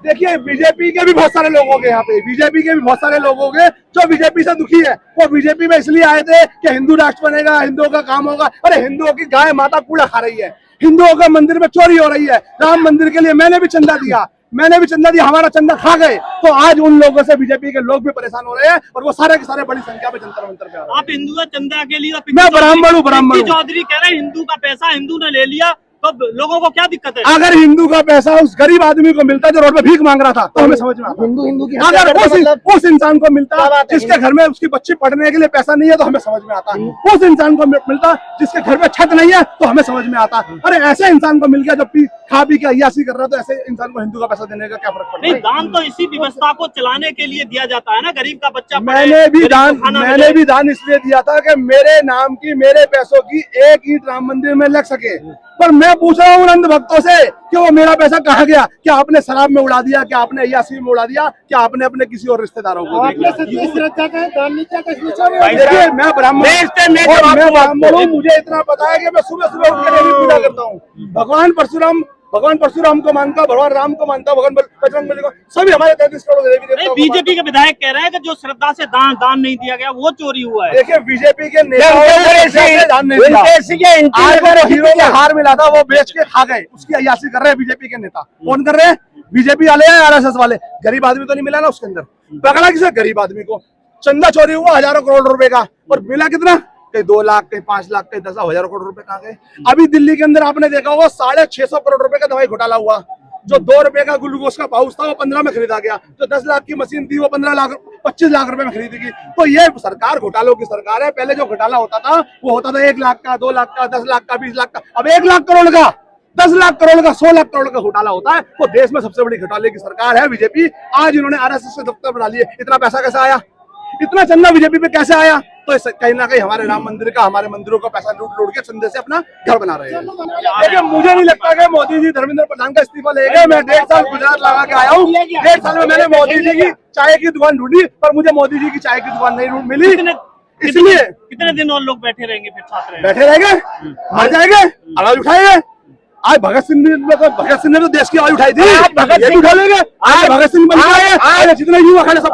देखिए बीजेपी के भी बहुत सारे लोग हो गए यहाँ पे, बीजेपी के भी बहुत सारे लोग हो गए जो बीजेपी से दुखी है। वो बीजेपी में इसलिए आए थे कि हिंदू राष्ट्र बनेगा, हिंदुओं का काम होगा। अरे हिंदुओं की गाय माता कूड़ा खा रही है, हिंदुओं का मंदिर में चोरी हो रही है। राम मंदिर के लिए मैंने भी चंदा दिया, हमारा चंदा खा गए। तो आज उन लोगों से बीजेपी के लोग भी परेशान हो रहे हैं और वो सारे के सारे बड़ी संख्या में जंतर मंतर पे आ रहे हैं। आप हिंदू का चंदा के लिए, मैं ब्राह्मण हूँ, ब्राह्मण हूँ। चौधरी कह रहे हैं हिंदू का पैसा हिंदू ने ले लिया, तो लोगों को क्या दिक्कत है? अगर हिंदू का पैसा उस गरीब आदमी को मिलता जो रोड पे भीख मांग रहा था तो हमें समझ में आता। हिंदू की अगर उस इंसान को मिलता जिसके घर में उसकी बच्ची पढ़ने के लिए पैसा नहीं है तो हमें समझ में आता। उस इंसान को मिलता जिसके घर में छत नहीं है तो हमें समझ में आता। अरे ऐसे इंसान को मिल गया जो खा पी के अय्यासी कर रहा है, तो ऐसे इंसान को हिंदू का पैसा देने का क्या फर्क पड़ता है? नहीं, दान तो इसी व्यवस्था को चलाने के लिए दिया जाता है ना, गरीब का बच्चा। मैंने भी दान इसलिए दिया था कि मेरे नाम की, मेरे पैसों की एक ईंट राम मंदिर में लग सके। पर मैं पूछ रहा हूँ अंध भक्तों से कि वो मेरा पैसा कहाँ गया? क्या आपने शराब में उड़ा दिया? क्या आपने अय्यासी में उड़ा दिया? क्या आपने अपने किसी और रिश्तेदारों को? देखिए मैं ब्राह्मण हूँ, मुझे इतना पता है कि मैं सुबह सुबह उठ कर पूजा करता हूँ। भगवान परशुराम को मानता, भगवान राम को मानता, भगवान बजरंगबली को, सभी हमारे 33 करोड़ देवी देवता। बीजेपी के विधायक कह रहे हैं कि जो श्रद्धा से दान नहीं दिया गया वो चोरी हुआ है। देखिए बीजेपी के नेताओं ने दान नहीं दिया। आज हीरो का हार मिला था वो बेच के खा गए, उसकी अय्यासी कर रहे हैं बीजेपी के नेता। कौन कर रहे हैं? बीजेपी वाले हैं, आरएसएस वाले। गरीब आदमी तो नहीं मिला ना उसके अंदर, पकड़ा किसे? गरीब आदमी को। चंदा चोरी हुआ हजारों करोड़ रुपए का, और मिला कितना? कहीं 2 लाख, कहीं 5 लाख, कहीं 10 हज़ार करोड़ रुपए कहाँ गए? अभी दिल्ली के अंदर आपने देखा होगा 650 करोड़ रुपए का दवाई घोटाला हुआ। जो 2 रुपए का ग्लूकोज का पाउच था वो 15 में खरीदा गया। जो 10 लाख की मशीन थी वो 25 लाख रुपए में खरीदी गई। तो ये सरकार घोटालों की सरकार है। पहले जो घोटाला होता था वो होता था 1 लाख का, 2 लाख का, 10 लाख का, 20 लाख का। अब 1 लाख करोड़ का, 10 लाख करोड़ का, 100 लाख करोड़ का घोटाला होता है। तो देश में सबसे बड़ी घोटाले की सरकार है बीजेपी। आज इन्होंने आरएसएस से दफ्तर बना लिए। इतना पैसा कैसे आया? इतना चंदा बीजेपी पे कैसे आया? तो कहीं ना कहीं हमारे राम मंदिर का, हमारे मंदिरों का पैसा लूट के चंदे से अपना घर बना रहे हैं। देखिए मुझे नहीं लगता कि मोदी जी धर्मेंद्र प्रधान का इस्तीफा लेंगे। मैं 1.5 साल गुजरात लगा के आया हूँ। 1.5 साल में मैंने मोदी जी की चाय की दुकान ढूंढी, पर मुझे मोदी जी की चाय की दुकान नहीं मिली। इसलिए कितने दिन और लोग बैठे रहेंगे? फिर छात्र बैठे रहेंगे, मर जाएंगे, आवाज उठाएंगे। आज भगत सिंह ने तो देश की आवाज उठाई थी, ये भी उठा लेंगे। आज भगत सिंह बन गए, जितने युवा खड़े सब